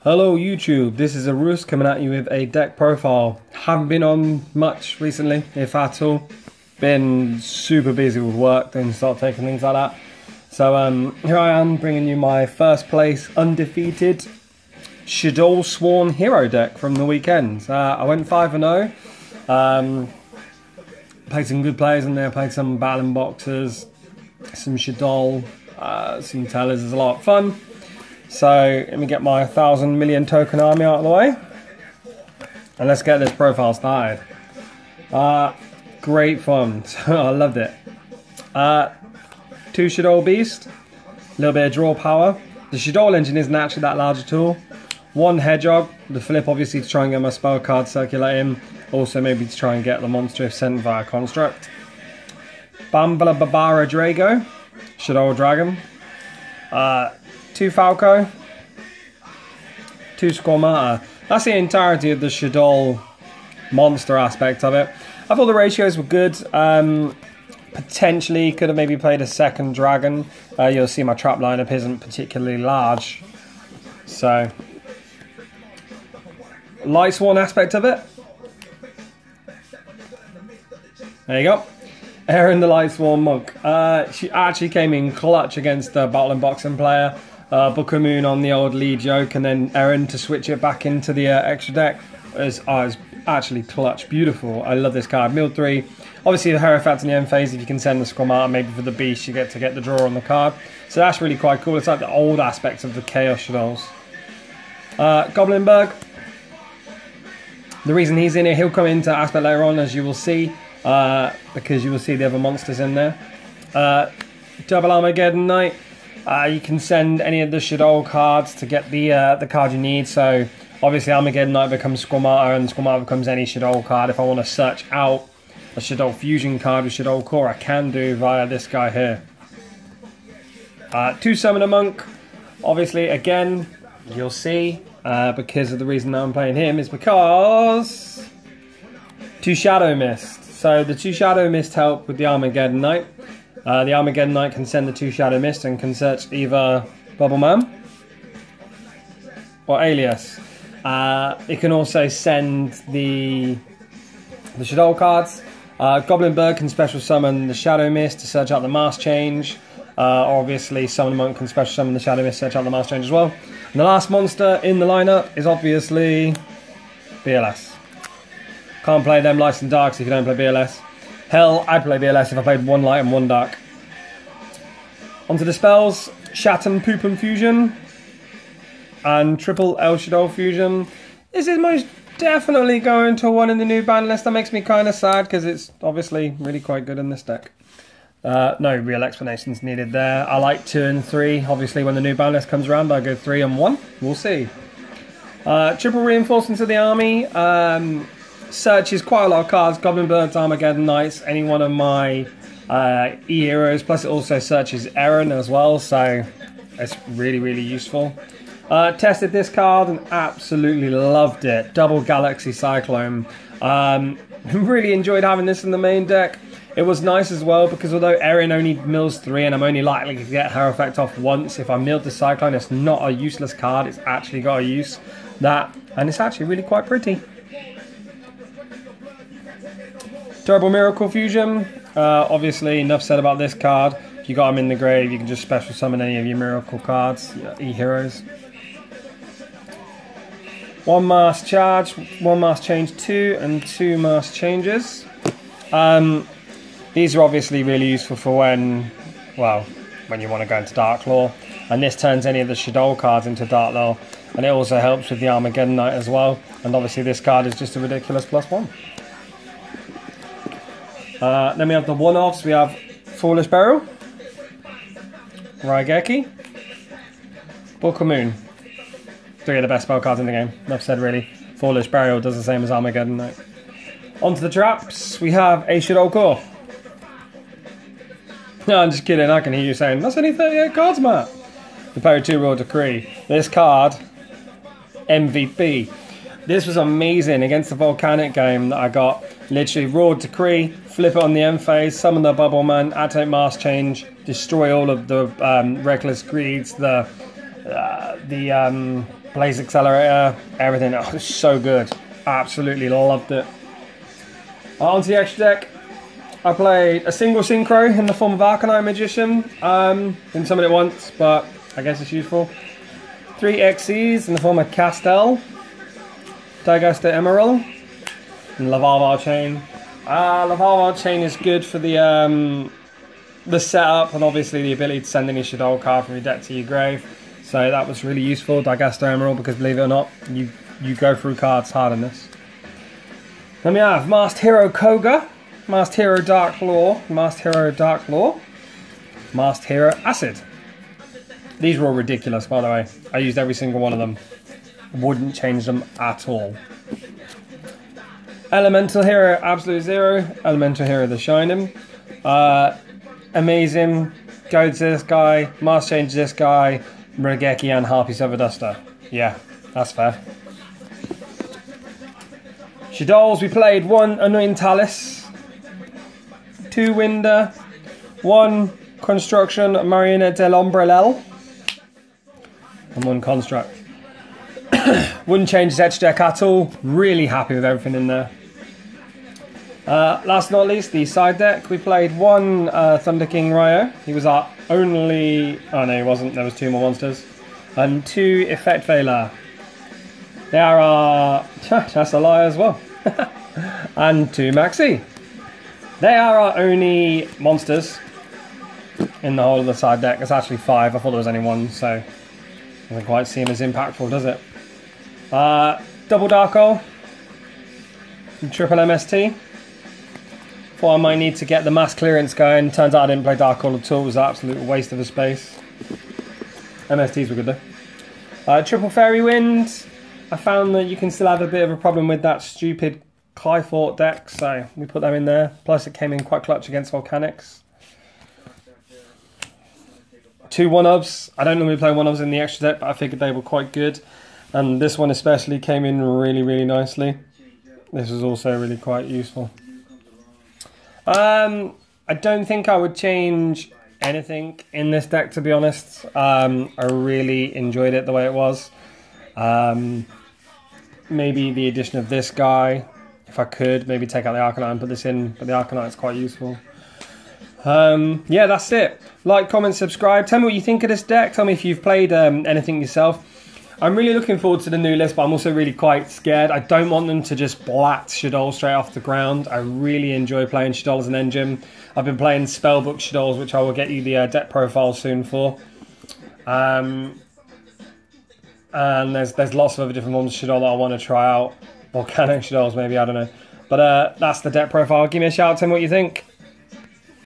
Hello YouTube, this is Arus coming at you with a deck profile. Haven't been on much recently, if at all. Been super busy with work, didn't start taking things like that. So here I am bringing you my first place undefeated ShaddollSworn Hero deck from the weekend. I went 5-0. Played some good players in there, played some battling boxers, some Shaddoll, some tellers. It's a lot of fun. So let me get my 1,000 million token army out of the way, and let's get this profile started. Great fun. I loved it. 2 Shaddoll Beast, a little bit of draw power. The Shaddoll engine isn't actually that large at all. 1 Hedgehog, the flip obviously to try and get my spell card circulating, also maybe to try and get the monster if sent via construct. Bambala Babara Drago, Shaddoll Dragon. 2 Falco, 2 Squamata. That's the entirety of the Shaddoll monster aspect of it. I thought the ratios were good. Potentially could have maybe played a second dragon. You'll see my trap lineup isn't particularly large. So, Lightsworn aspect of it. There you go. Erin the Lightsworn Monk. She actually came in clutch against the battling boxing player. Booker Moon on the old lead joke, and then Erin to switch it back into the extra deck was actually clutch. Beautiful. I love this card. Mill 3. Obviously the hero effect in the end phase, if you can send the Squamata, maybe for the beast you get to get the draw on the card. So that's really quite cool. It's like the old aspects of the Chaos Shadolls. Goblinberg. The reason he's in here, he'll come into aspect later on, as you will see, because you will see the other monsters in there. Double Armageddon Knight. You can send any of the Shaddoll cards to get the card you need. So obviously Armageddon Knight becomes Squamata, and Squamata becomes any Shaddoll card. If I want to search out a Shaddoll fusion card with Shaddoll core, I can do via this guy here. 2 Summoner Monk. Obviously, again, you'll see, because of the reason that I'm playing him is because 2 Shadow Mist. So the 2 Shadow Mist help with the Armageddon Knight. The Armageddon Knight can send the 2 Shadow Mist and can search either Bubbleman or Alias. It can also send the Shaddoll cards. Goblinberg can special summon the Shadow Mist to search out the Mass Change. Obviously, Summoner Monk can special summon the Shadow Mist to search out the Mass Change as well. And the last monster in the lineup is obviously BLS. Can't play them lights and darks if you don't play BLS. Hell, I'd play BLS if I played 1 light and 1 dark. Onto the spells. Shatten Poopum Fusion and Triple El Shaddoll Fusion. This is most definitely going to 1 in the new ban list. That makes me kind of sad because it's obviously really quite good in this deck. No real explanations needed there. I like 2 and 3. Obviously when the new ban list comes around I go 3 and 1. We'll see. Triple reinforcements of the army. Searches quite a lot of cards. Goblinbergs, Armageddon Knights, any one of my E-heroes. Plus it also searches Erin as well, so it's really useful. Tested this card and absolutely loved it. Double Galaxy Cyclone. Really enjoyed having this in the main deck. It was nice as well because although Erin only mills 3 and I'm only likely to get her effect off once, if I milled the Cyclone, it's not a useless card. It's actually got a use. And it's actually really quite pretty. Turbo Miracle Fusion. Obviously, enough said about this card. If you got them in the grave, you can just special summon any of your miracle cards, E-heroes. 1 Mass Charge, 1 Mass Change 2, and 2 Mass Changes. These are obviously really useful for when you want to go into Dark Law. And this turns any of the Shaddoll cards into Dark Law. And it also helps with the Armageddon Knight as well. And obviously this card is just a ridiculous +1. Then we have the one-offs. We have Foolish Burial, Raigeki, Booker Moon. 3 of the best spell cards in the game. Enough said really. Foolish Burial does the same as Armageddon Knight. Onto the traps. We have a Shaddoll core. No, I'm just kidding. I can hear you saying, that's only 38 cards, Matt. The Power 2 Royal Decree. This card, MVP. This was amazing against the Volcanic game that I got. Literally, Royal Decree, flip it on the end phase, summon the Bubble Man, activate Mass Change, destroy all of the Reckless Greeds, the Blaze Accelerator, everything. Oh, it's so good. Absolutely loved it. Onto the extra deck. I played a single synchro in the form of Arcanine Magician. Didn't summon it once, but I guess it's useful. 3 XCs in the form of Shaddoll, Dagasta Emerald, and Lavalval Chain. Lavalval Chain is good for the setup and obviously the ability to send any Shaddoll card from your deck to your grave. So that was really useful, Dagasta Emerald, because believe it or not, you go through cards hard in this. Then we have Masked Hero Koga, Masked Hero Dark Law, Masked Hero Dark Law, Masked Hero Acid. These were all ridiculous, by the way. I used every single one of them. Wouldn't change them at all. Elemental Hero Absolute Zero, Elemental Hero the Shining. Amazing. Go to this guy, Mask Change this guy, Murageki and Harpy Silverduster. Yeah, that's fair. Shaddolls, we played 1 Annoying Talus, 2 Winder, 1 Construction Marionette del Ombrelel, and 1 Construct. Wouldn't change this edge deck at all. Really happy with everything in there. Last but not least, the side deck. We played 1 Thunder King Ryo. He was our only... Oh no, he wasn't. There was 2 more monsters. And 2 Effect Veiler. They are our... That's a lie as well. And 2 Maxi. They are our only monsters in the whole of the side deck. It's actually 5. I thought there was only 1, so doesn't quite seem as impactful, does it? Double Dark Hole, triple MST. Thought I might need to get the mass clearance going. Turns out I didn't play Dark Hole at all. It was an absolute waste of a space. MSTs were good though. Triple Fairy Wind. I found that you can still have a bit of a problem with that stupid Clyfort deck, so we put them in there. Plus it came in quite clutch against Volcanics. 2 1-ups. I don't normally play 1-ups in the extra deck, but I figured they were quite good. And this one especially came in really nicely. This was also really quite useful. I don't think I would change anything in this deck, to be honest. I really enjoyed it the way it was. Maybe the addition of this guy, if I could, maybe take out the Arcanine and put this in, but the Arcanine is quite useful. Yeah, that's it. Like, comment, subscribe. Tell me what you think of this deck. Tell me if you've played anything yourself. I'm really looking forward to the new list, but I'm also really quite scared. I don't want them to just blat Shaddoll straight off the ground. I really enjoy playing Shaddoll as an engine. I've been playing Spellbook Shaddolls, which I will get you the deck profile soon for. And there's lots of other different ones of Shaddoll that I want to try out. Volcanic Shadolls maybe, I don't know. But that's the deck profile. Give me a shout, tell me what you think.